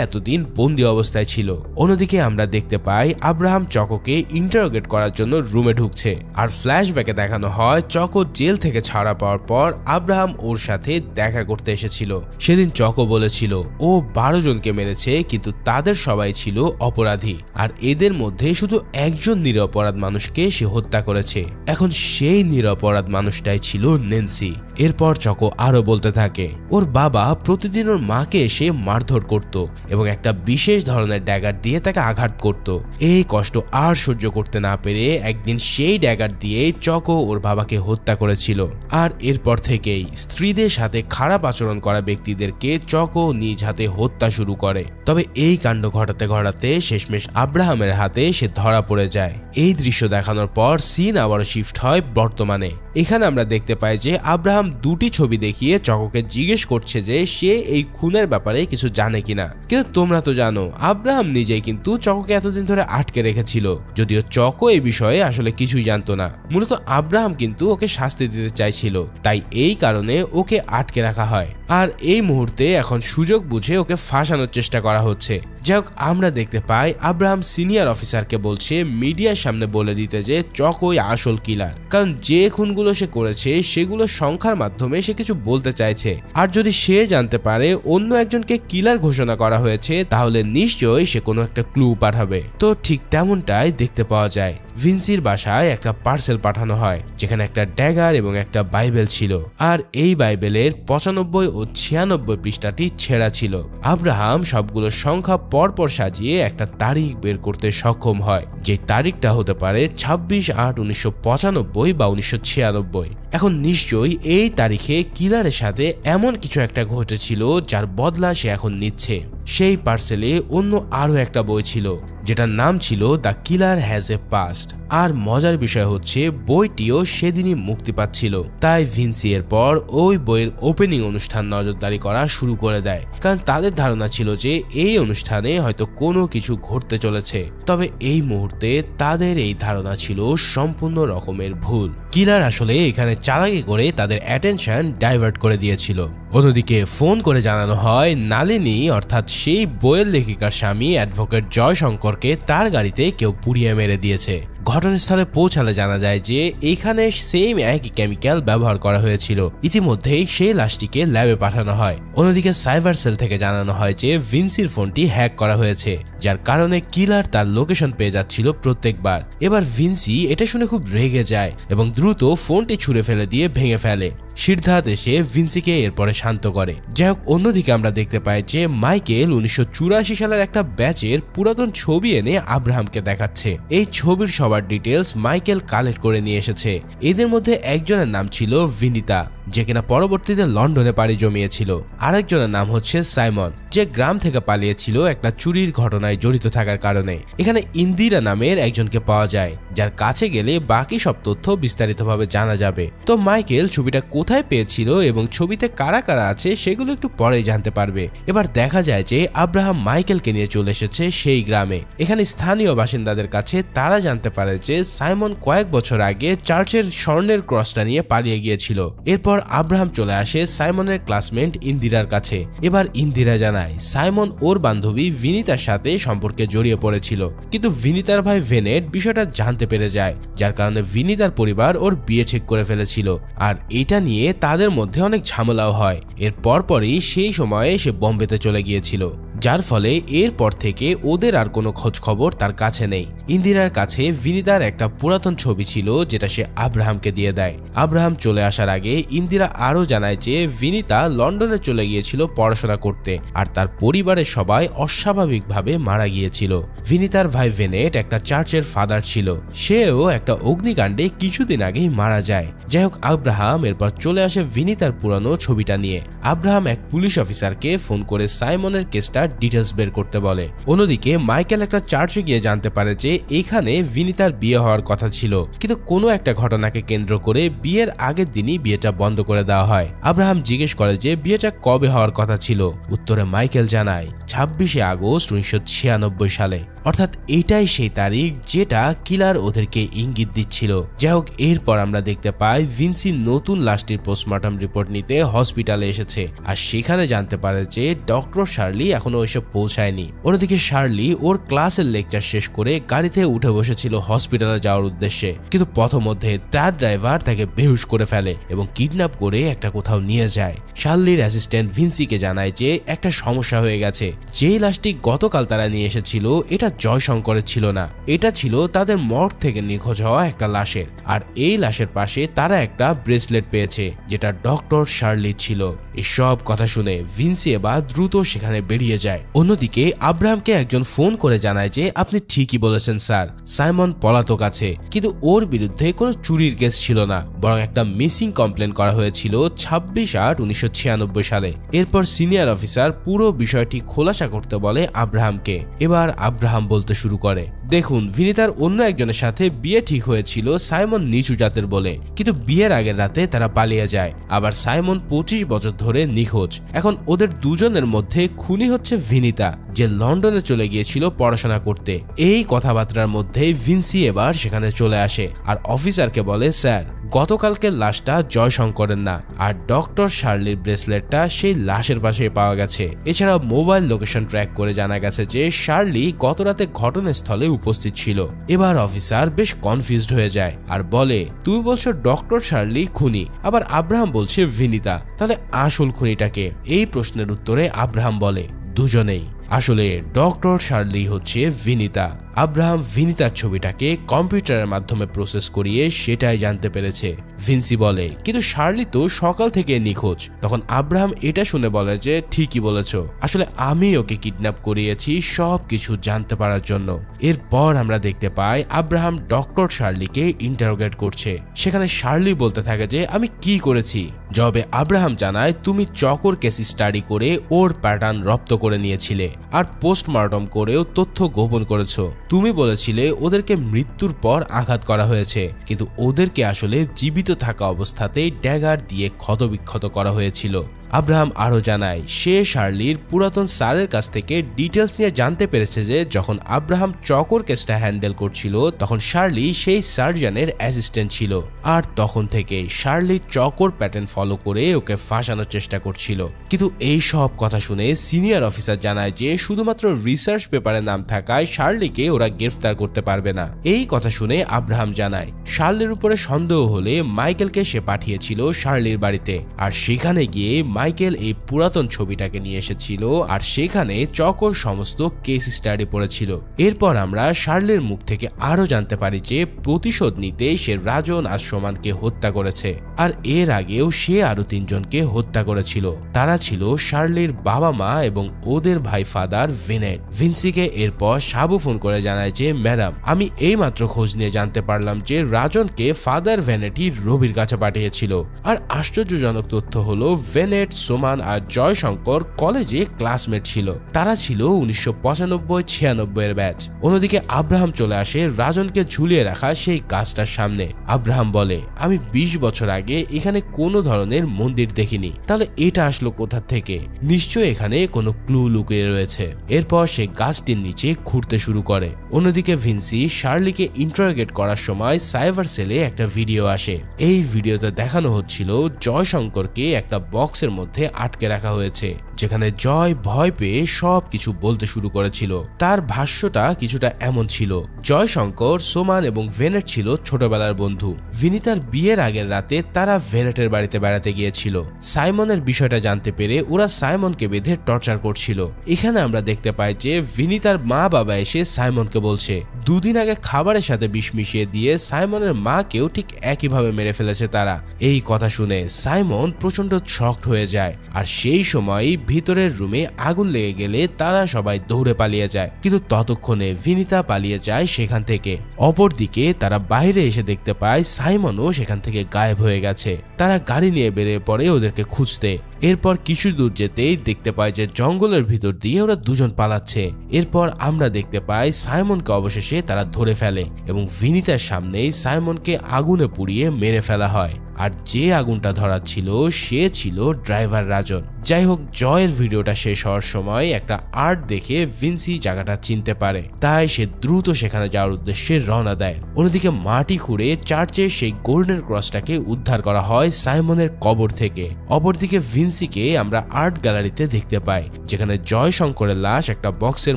এতদিন বন্দি অবস্থায় ছিল। অন্যদিকে আমরা দেখতে পাই আব্রাহাম চকোকে ইন্টারোগেট করার জন্য রুমে ঢুকছে, আর ফ্ল্যাশব্যাকে দেখানো হয় চকো জেল থেকে ছাড়া পাওয়ার পর আব্রাহাম ওর সাথে দেখা করতে এসেছিল। সেদিন চকো বলেছিল ও 12 জনকে মেরেছে, কিন্তু তাদের সবাই ছিল অপরাধী, আর এদের মধ্যে শুধু একজন নিরপরাধ মানুষকে সে হত্যা করেছে। এখন সেই নিরপরাধ মানুষটাই ছিল নেন্সি। এরপর চকো আরো বলতে থাকে ওর বাবা প্রতিদিন ওর মাকে এসে মারধর করত এবং একটা বিশেষ ধরনের ড্যাগার দিয়ে তাকে আঘাত করত। এই কষ্ট আর সহ্য করতে না পেরে একদিন সেই ড্যাগার দিয়ে চকো ওর বাবাকে হত্যা করেছিল। আর এরপর থেকেই স্ত্রীদের সাথে খারাপ আচরণ করা ব্যক্তিদেরকে চকো নিজ হাতে হত্যা শুরু করে। তবে এই কাণ্ড ঘটাতে ঘটাতে শেষমেশ আব্রাহামের হাতে সে ধরা পড়ে যায়। এই দৃশ্য দেখানোর পর সিন আবার শিফট হয় বর্তমানে। এখানে আমরা দেখতে পাই যে আব্রাহাম দুটি ছবি দেখিয়ে চকোকে জিজ্ঞেস করছে যে সে এই খুনের ব্যাপারে কিছু জানে কিনা। কিন্তু তোমরা তো জানো আব্রাহাম নিজেই কিন্তু চকোকে এতদিন ধরে আটকে রেখেছিল, যদিও চকো এই বিষয়ে আসলে কিছুই জানতো না। মূলত আব্রাহাম কিন্তু ওকে শাস্তি দিতে চাইছিল, তাই এই কারণে ওকে আটকে রাখা হয়। আর এই মুহূর্তে এখন সুযোগ বুঝে ওকে ফাঁসানোর চেষ্টা করা হচ্ছে, যাই হোক, আমরা দেখতে পাই আব্রাহাম সিনিয়র অফিসারকে বলছে মিডিয়ার সামনে বলে দিতে যে চকোই আসল কিলার, কারণ যে খুনগুলো সে করেছে সেগুলো সংখ্যার মাধ্যমে সে কিছু বলতে চাইছে। আর যদি সে জানতে পারে অন্য একজনকে কিলার ঘোষণা করা হয়েছে তাহলে নিশ্চয়ই সে কোনো একটা ক্লু পাঠাবে। তো ঠিক তেমনটাই দেখতে পাওয়া যায়। ভিনসির বাসায় একটা পার্সেল পাঠানো হয় যেখানে একটা ড্যাগার এবং একটা বাইবেল ছিল, আর এই বাইবেলের 95 ও 96 পৃষ্ঠাটি ছেঁড়া ছিল। আব্রাহাম সবগুলো সংখ্যা পরপর সাজিয়ে একটা তারিখ বের করতে সক্ষম হয়, যে তারিখটা হতে পারে 26/8/1995 বা 1996। এখন নিশ্চয়ই এই তারিখে কিলারের সাথে এমন কিছু একটা ঘটেছিল যার বদলা সে এখন নিচ্ছে। সেই পার্সেলে অন্য আরো একটা বই ছিল যেটার নাম ছিল the killer has a past. আর মজার বিষয় হচ্ছে বইটিও সেদিনই মুক্তি পাচ্ছিল। তাই ভিনসি এর পর ওই বইয়ের ওপেনিং অনুষ্ঠান নজরদারি করা শুরু করে দেয়, কারণ তাদের ধারণা ছিল যে এই অনুষ্ঠানে হয়তো কোনো কিছু ঘটতে চলেছে। তবে এই মুহূর্তে তাদের এই ধারণা ছিল সম্পূর্ণ রকমের ভুল। কিলার আসলে এখানে চালাকি করে তাদের অ্যাটেনশন ডাইভার্ট করে দিয়েছিল। অন্যদিকে ফোন করে জানানো হয় নালিনী অর্থাৎ সেই বইয়ের লেখিকার স্বামী অ্যাডভোকেট জয়শঙ্করকে তার গাড়িতে কেউ পুড়িয়ে মেরে দিয়েছে। ঘটনাস্থলে পৌঁছালে জানা যায় যে এখানে সেম একই কেমিক্যাল ব্যবহার করা হয়েছিল। ইতিমধ্যেই সেই লাশটিকে ল্যাবে পাঠানো হয়। অন্যদিকে সাইবার সেল থেকে জানানো হয় যে ভিনসির ফোনটি হ্যাক করা হয়েছে, যার কারণে কিলার তার লোকেশন পেয়ে যাচ্ছিল প্রত্যেকবার। এবার ভিনসি এটা শুনে খুব রেগে যায় এবং দ্রুত ফোনটি ছুঁড়ে ফেলে দিয়ে ভেঙে ফেলে। সিদ্ধার্থ এসে ভিনসিকে এরপরে শান্ত করে। যাই হোক, অন্যদিকে আমরা দেখতে পাই যে মাইকেল 1984 সালের একটা ব্যাচের পুরাতন ছবি এনে আব্রাহামকে দেখাচ্ছে। এই ছবির সবার ডিটেলস মাইকেল কালেক্ট করে নিয়ে এসেছে। এদের মধ্যে একজনের নাম ছিল ভিনিতা, যে কিনা পরবর্তীতে লন্ডনে পাড়ি জমিয়েছিল। আরেকজনের নাম হচ্ছে সাইমন, যে গ্রাম থেকে পালিয়েছিল একটা চুরির ঘটনায় জড়িত থাকার কারণে। এখানে ইন্দিরা নামের একজনকে পাওয়া যায়, যার কাছে গেলে বাকি সব তথ্য বিস্তারিতভাবে জানা যাবে। তো মাইকেল ছবিটা কোথায় পেয়েছিল এবং ছবিতে কারা কারা আছে সেগুলো একটু পরেই জানতে পারবে। এবার দেখা যায় যে আব্রাহাম মাইকেলকে নিয়ে চলে এসেছে সেই গ্রামে। এখানে স্থানীয় বাসিন্দাদের কাছে তারা জানতে পারে যে সাইমন কয়েক বছর আগে চার্চের স্বর্ণের ক্রসটা নিয়ে পালিয়ে গিয়েছিল। এরপর আব্রাহাম চলে আসে সাইমনের ক্লাসমেট ইন্দিরার কাছে। এবার ইন্দিরা জানায় সাইমন ওর বান্ধবী ভিনিতার সাথে সম্পর্কে জড়িয়ে পড়েছিল, কিন্তু ভিনিতার ভাই ভেনেট বিষয়টা জানতে পেরে যায়, যার কারণে ভিনিতার পরিবার ওর বিয়ে ঠিক করে ফেলেছিল। আর এটা নিয়ে তাদের মধ্যে অনেক ঝামেলাও হয়। এর পরপরই সেই সময়ে সে বোম্বেতে চলে গিয়েছিল, যার ফলে এরপর থেকে ওদের আর কোনো খোঁজ খবর তার কাছে নেই। ইন্দিরার কাছে ভিনিতার একটা পুরাতন ছবি ছিল যেটা সে আব্রাহামকে দিয়ে দেয়। আব্রাহাম চলে আসার আগে ইন্দিরা আরো জানায় যে ভিনিতা লন্ডনে চলে গিয়েছিল পড়াশোনা করতে, আর তার পরিবারের সবাই অস্বাভাবিকভাবে মারা গিয়েছিল। ভিনিতার ভাই ভেনেট একটা চার্চের ফাদার ছিল, সেও একটা অগ্নিকাণ্ডে কিছুদিন আগেই মারা যায়। যাই হোক, আব্রাহাম এরপর চলে আসে ভিনিতার পুরানো ছবিটা নিয়ে। আব্রাহাম এক পুলিশ অফিসারকে ফোন করে সাইমনের কেসটা ডিটেলস বের করতে বলে। অন্যদিকে মাইকেল একটা চার্চে গিয়ে জানতে পারে যে এখানে ভিনিতার বিয়ে হওয়ার কথা ছিল, কিন্তু কোনো একটা ঘটনাকে কেন্দ্র করে বিয়ের আগের দিনই বিয়েটা বন্ধ করে দেওয়া হয়। আব্রাহাম জিজ্ঞেস করে যে বিয়েটা কবে হওয়ার কথা ছিল। উত্তরে মাইকেল জানায় 26 আগস্ট 1996 সালে। অর্থাৎ এটাই সেই তারিখ যেটা কিলার ওদেরকে ইঙ্গিত দিচ্ছিল। যাই হোক, এরপর আমরা দেখতে পাই ভিনসি নতুন লাশটির পোস্টমর্টম রিপোর্ট নিতে হসপিটালে এসেছে, আর সেখানে জানতে পারে যে ডক্টর শার্লি এখনো এসে পৌঁছায়নি। অন্যদিকে শার্লি ওর ক্লাসের লেকচার শেষ করে গাড়িতে উঠে বসেছিল হসপিটালে যাওয়ার উদ্দেশ্যে, কিন্তু পথমধ্যে তার ড্রাইভার তাকে বেহুশ করে ফেলে এবং কিডন্যাপ করে একটা কোথাও নিয়ে যায়। শার্লির অ্যাসিস্ট্যান্ট ভিনসিকে জানায় যে একটা সমস্যা হয়ে গেছে। যেই লাশটি গতকাল তারা নিয়ে এসেছিল এটা জয়শঙ্করের ছিল না, এটা ছিল তাদের মর্গ থেকে নিখোঁজ হওয়া একটা লাশের। আর এই লাশের পাশে তারা একটা ব্রেসলেট পেয়েছে যেটা ডক্টর শার্লি ছিল। এসব কথা শুনে ভিনসি এবার দ্রুত সেখানে বেরিয়ে যায়। অন্যদিকে আব্রাহামকে একজন ফোন করে জানায় যে আপনি ঠিকই বলেছেন স্যার, সাইমন পলাতক আছে, কিন্তু ওর বিরুদ্ধে কোনো চুরির কেস ছিল না, বরং একটা মিসিং কমপ্লেন করা হয়েছিল 26/8/1996 সালে। এরপর সিনিয়র অফিসার পুরো বিষয়টি খোলাসা করতে বলে আব্রাহামকে। এবার আব্রাহাম বলতে শুরু করে, দেখুন ভিনিতার অন্য একজনের সাথে বিয়ে ঠিক হয়েছিল সাইমন নিচু জাতের বলে, কিন্তু বিয়ের আগের রাতে তারা পালিয়ে যায়। আবার সাইমন 25 বছর ধরে নিখোঁজ। এখন ওদের দুজনের মধ্যে খুনি হচ্ছে ভিনিতা, যে লন্ডনে চলে গিয়েছিল পড়াশোনা করতে। এই কথাবার্তার মধ্যেই ভিনসি এবার সেখানে চলে আসে আর অফিসারকে বলে, স্যার গতকালকের লাশটা জয়শঙ্করের না, আর ডক্টর শার্লির ব্রেসলেটটা সেই লাশের পাশে পাওয়া গেছে। এছাড়া মোবাইল লোকেশন ট্র্যাক করে জানা গেছে যে শার্লি গতরাতে ঘটনাস্থলে উপস্থিত ছিল। এবার অফিসার বেশ কনফিউজড হয়ে যায় আর বলে, তুমি বলছো ডক্টর শার্লি খুনি, আবার আব্রাহাম বলছে ভিনিতা, তাহলে আসল খুনিটাকে? এই প্রশ্নের উত্তরে আব্রাহাম বলে, দুজনেই। আসলে ডক্টর শার্লি হচ্ছে ভিনিতা। আব্রাহাম ভিনিতার ছবিটাকে কম্পিউটারের মাধ্যমে প্রসেস করিয়ে সেটাই জানতে পেরেছে। ভিনসি বলে, কিন্তু শার্লি তো সকাল থেকে নিখোঁজ। তখন আব্রাহাম এটা শুনে বলে যে, ঠিকই বলেছ, আসলে আমি ওকে কিডন্যাপ করিয়েছি সব কিছু জানতে পারার জন্য। এরপর আমরা দেখতে পাই আব্রাহাম ডক্টর শার্লিকে ইন্টারোগেট করছে। সেখানে শার্লি বলতে থাকে যে, আমি কি করেছি? জবাবে আব্রাহাম জানায়, তুমি চকর কেস স্টাডি করে ওর প্যাটার্ন রপ্ত করে নিয়েছিলে আর পোস্টমর্টম করেও তথ্য গোপন করেছো। তুমি বলেছিলে ওদেরকে মৃত্যুর পর আঘাত করা হয়েছে, কিন্তু ওদেরকে আসলে জীবিত থাকা অবস্থাতেই ড্যাগার দিয়ে ক্ষতবিক্ষত করা হয়েছিল। আব্রাহাম আরো জানায়, সে শার্লির পুরাতন স্যারের কাছ থেকে ডিটেলস নিয়ে জানতে পেরেছে যে যখন আব্রাহাম চকর কেসটা হ্যান্ডেল করছিল তখন শার্লি সেই সার্জনের অ্যাসিস্ট্যান্ট ছিল, আর তখন থেকে শার্লি চকর প্যাটার্ন ফলো করে ওকে ফাঁসানোর চেষ্টা করছিল। কিন্তু এই সব কথা শুনে সিনিয়র অফিসার জানায় যে শুধুমাত্র রিসার্চ পেপারে নাম থাকায় শার্লিকে ওরা গ্রেফতার করতে পারবে না। এই কথা শুনে আব্রাহাম জানায়, শার্লির উপরে সন্দেহ হলে মাইকেলকে সে পাঠিয়েছিল শার্লির বাড়িতে, আর সেখানে গিয়ে মাইকেল এই পুরাতন ছবিটাকে নিয়ে এসেছিল আর সেখানে চকর সমস্ত কেস স্টাডি পড়েছিল। এরপর আমরা শার্লির মুখ থেকে আরো জানতে পারি যে প্রতিশোধ নিতে সে রাজন আর সোমানকে হত্যা করেছে, আর এর আগেও সে আরো 3 জনকে হত্যা করেছিল। তারা ছিল শার্লির বাবা মা এবং ওদের ভাই ফাদার ভেনেট। ভিনসিকে এরপর সাবু ফোন করে জানায় যে, ম্যাডাম আমি এইমাত্র খোঁজ নিয়ে জানতে পারলাম যে রাজনকে ফাদার ভেনেটি রবির কাছে পাঠিয়েছিল। আর আশ্চর্যজনক তথ্য হলো ভেনেট, সোমান আর জয়শঙ্কর কলেজে ক্লাসমেট ছিল। তারা ছিল 1995-96 এর ব্যাচ। অন্যদিকে আব্রাহাম চলে আসে রাজনকে ঝুলিয়ে রাখা সেই গাছটার সামনে। আব্রাহাম বলে, আমি 20 বছর আগে এখানে কোনো ধরনের মন্দির দেখিনি, তাহলে এটা আসলো কোথা থেকে? নিশ্চয়ই এখানে কোনো ক্লু লুকিয়ে রয়েছে। এরপর সে গাছটির নিচে ঘুরতে শুরু করে। অন্যদিকে ভিনসি শার্লিকে ইন্টারোগেট করার সময় সাইবার সেলে একটা ভিডিও আসে। এই ভিডিওতে দেখানো হচ্ছিল জয়শঙ্করকে একটা বক্সের মধ্যে আটকে রাখা হয়েছে, যেখানে জয় ভয় পেয়ে সবকিছু বলতে শুরু করেছিল। তার ভাষ্যটা কিছুটা এমন ছিল, জয়শঙ্কর, সোমান এবং ভেনেট ছিল ছোটবেলার বন্ধু। ভিনিতার বিয়ের আগের রাতে তারা ভেনেটের বাড়িতে বেড়াতে গিয়েছিল। সাইমনের বিষয়টা জানতে পেরে ওরা সাইমনকে বেঁধে টর্চার করছিল। এখানে আমরা দেখতে পাই যে ভিনিতার মা বাবা এসে সাইমনকে বলছে 2 দিন আগে খাবারের সাথে বিষ মিশিয়ে দিয়ে সাইমনের মাকেও ঠিক একইভাবে মেরে ফেলেছে তারা। এই কথা শুনে সাইমন প্রচন্ড শকড হয়ে যায়, আর সেই সময়ই ভিতরের রুমে আগুন লেগে গেলে তারা সবাই দৌড়ে পালিয়ে যায়। কিন্তু ততক্ষণে ভিনিতা পালিয়ে যায় সেখান থেকে। অপরদিকে তারা বাইরে এসে দেখতে পায় সাইমনও সেখান থেকে গায়েব হয়ে গেছে। তারা গাড়ি নিয়ে বেরিয়ে পড়ে ওদেরকে খুঁজতে। এরপর কিছু দূর যেতেই দেখতে পায় যে জঙ্গলের ভিতর দিয়ে ওরা 2 জন পালাচ্ছে। এরপর আমরা দেখতে পাই সাইমনকে অবশেষে তারা ধরে ফেলে এবং ভিনিতার সামনেই সাইমনকে আগুনে পুড়িয়ে মেরে ফেলা হয়। আর যে আগুনটা ধরাচ্ছিল সে ছিল ড্রাইভার রাজন। যাই হোক, জয়ের ভিডিওটা শেষ হওয়ার সময় একটা আর্ট দেখে ভিনসি জায়গাটা চিনতে পারে, তাই সে দ্রুত সেখানে যাওয়ার উদ্দেশ্যে রওনা দেয়। অন্যদিকে মাটি খুঁড়ে চার্চে সেই গোল্ডেন ক্রসটাকে উদ্ধার করা হয় সাইমনের কবর থেকে। অপরদিকে ভিনসিকে আমরা আর্ট গ্যালারিতে দেখতে পাই, যেখানে জয়শঙ্করের লাশ একটা বক্সের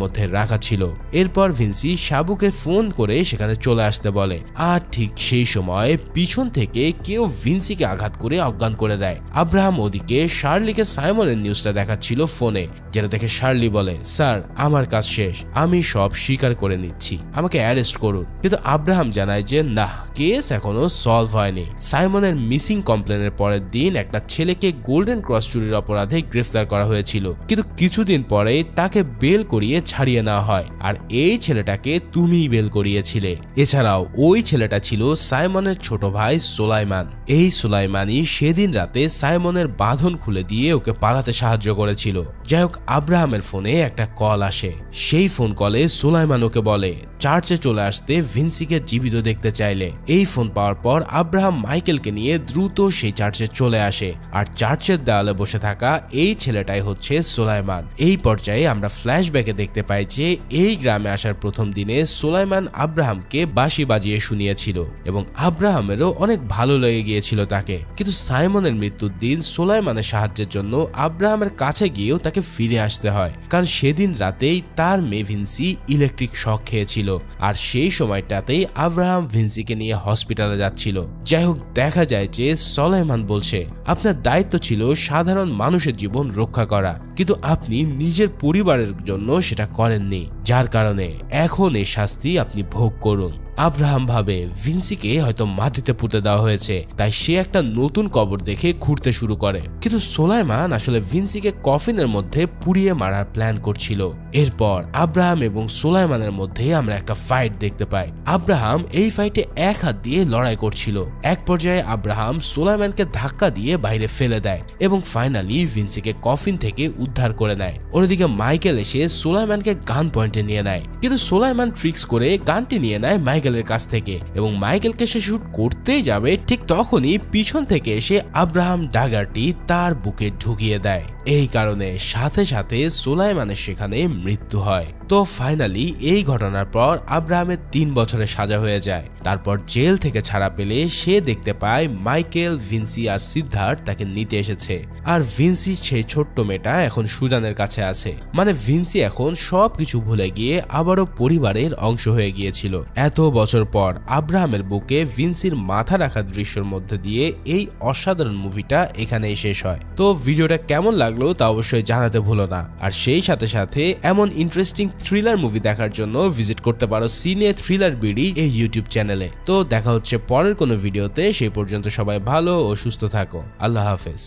মধ্যে রাখা ছিল। এরপর ভিনসি সাবুকে ফোন করে সেখানে চলে আসতে বলে, আর ঠিক সেই সময় পিছন থেকে কেউ ভিনসিকে আঘাত করে অজ্ঞান করে দেয়। আব্রাহাম ওদিকে শার্লিকে সাইমনের নিউজটা দেখাচ্ছিল ফোনে, যেটা দেখে শার্লি বলে, স্যার আমার কাজ শেষ, আমি সব স্বীকার করে নিচ্ছি, আমাকে অ্যারেস্ট করুন। কিন্তু আব্রাহাম জানায় যে না, কেস এখনো সলভ হয়নি। সাইমনের মিসিং কমপ্লেনের পরের দিন একটা ছেলেকে গোল্ডেন ক্রস চুরির অপরাধে গ্রেফতার করা হয়েছিল, কিন্তু কিছুদিন পরে তাকে বেল করিয়ে ছাড়িয়ে নেওয়া হয়, আর এই ছেলেটাকে তুমিই বেল করিয়েছিলে। এছাড়াও ওই ছেলেটা ছিল সাইমনের ছোট ভাই সুলাইমান। এই সুলাইমানই সেদিন রাতে সাইমনের বাঁধন খুলে দিয়ে ওকে পালাতে সাহায্য করেছিল। যাই হোক, আব্রাহামের ফোনে একটা কল আসে। সেই ফোন কলে সুলাইমান ওকে বলে চার্চে চলে আসতে ভিনসিকে জীবিত দেখতে চাইলে। এই ফোন পাওয়ার পর আব্রাহাম মাইকেলকে নিয়ে দ্রুত সেই চার্চে চলে আসে, আর চার্চের দেওয়ালে বসে থাকা এই ছেলেটাই হচ্ছে সুলাইমান। এই পর্যায়ে আমরা ফ্ল্যাশব্যাকে দেখতে পাই যে এই গ্রামে আসার প্রথম দিনে সুলাইমান আব্রাহামকে বাঁশি বাজিয়ে শুনিয়েছিল এবং আব্রাহামেরও অনেক ভালো লেগে গিয়েছিল তাকে। কিন্তু সাইমনের মৃত্যুর দিন সুলাইমানের সাহায্যের জন্য আব্রাহামের কাছে গিয়েও তাকে ফিরে আসতে হয়, কারণ সেদিন রাতেই তার মেয়ে ভিনসি ইলেকট্রিক শক খেয়েছিল, আর সেই সময়টাতেই আব্রাহাম ভিনসিকে নিয়ে হসপিটালে যাচ্ছিল। যাই হোক, দেখা যায় যে সুলাইমান বলছে আপনার দায়িত্ব ছিল সাধারণ মানুষের জীবন রক্ষা করা, কিন্তু আপনি নিজের পরিবারের জন্য সেটা করেননি, যার কারণে এখন এই শাস্তি আপনি ভোগ করুন। আব্রাহাম ভাবে ভিনসিকে হয়তো মাটিতে পুঁতে দেওয়া হয়েছে, তাই সে একটা নতুন কবর দেখে খুঁড়তে শুরু করে। কিন্তু সুলাইমান আসলে ভিনসিকে কফিনের মধ্যে পুড়িয়ে মারার প্ল্যান করছিল। এরপর আব্রাহাম এবং সুলাইমানের মধ্যে আমরা একটা ফাইট দেখতে পাই। আব্রাহাম এই ফাইটে এক হাত দিয়ে লড়াই করছিল। এক পর্যায়ে আব্রাহাম সুলাইমানকে ধাক্কা দিয়ে বাইরে ফেলে দেয় এবং ফাইনালি ভিনসিকে কফিন থেকে উদ্ধার করে নেয়। অন্যদিকে মাইকেল এসে সুলাইমানকে গান পয়েন্টে নিয়ে নেয়, কিন্তু সুলাইমান ট্রিক্স করে গানটি নিয়ে নেয় মাইকেলের কাছ থেকে এবং মাইকেলকে সে শুট করতেই যাবে, ঠিক তখনই পিছন থেকে এসে আব্রাহাম ডাগারটি তার বুকে ঢুকিয়ে দেয়। এই কারণে সাথে সাথে সুলাইমানের সেখানে মৃত্যু হয়। তো ফাইনালি এই ঘটনার পর আব্রাহামের 3 বছরের সাজা হয়ে যায়। তারপর জেল থেকে ছাড়া পেলে সে দেখতে পায় মাইকেল, ভিনসি আর সিদ্ধার্থ তাকে নিতে এসেছে, আর ভিনসি সেই ছোট্ট মেয়েটা এখন সুজানের কাছে আছে। মানে ভিনসি এখন সবকিছু ভুলে গিয়ে আবারও পরিবারের অংশ হয়ে গিয়েছিল। এত বছর পর আব্রাহামের বুকে ভিনসির মাথা রাখার দৃশ্যের মধ্যে দিয়ে এই অসাধারণ মুভিটা এখানেই শেষ হয়। তো ভিডিওটা কেমন লাগলো তা অবশ্যই জানাতে ভুলো না, আর সেই সাথে সাথে এমন ইন্টারেস্টিং থ্রিলার মুভি দেখার জন্য ভিজিট করতে পারো সিনে থ্রিলার বিডি এই ইউটিউব চ্যানেলে। তো দেখা হচ্ছে পরের কোনো ভিডিওতে, সেই পর্যন্ত সবাই ভালো ও সুস্থ থাকো। আল্লাহ হাফেজ।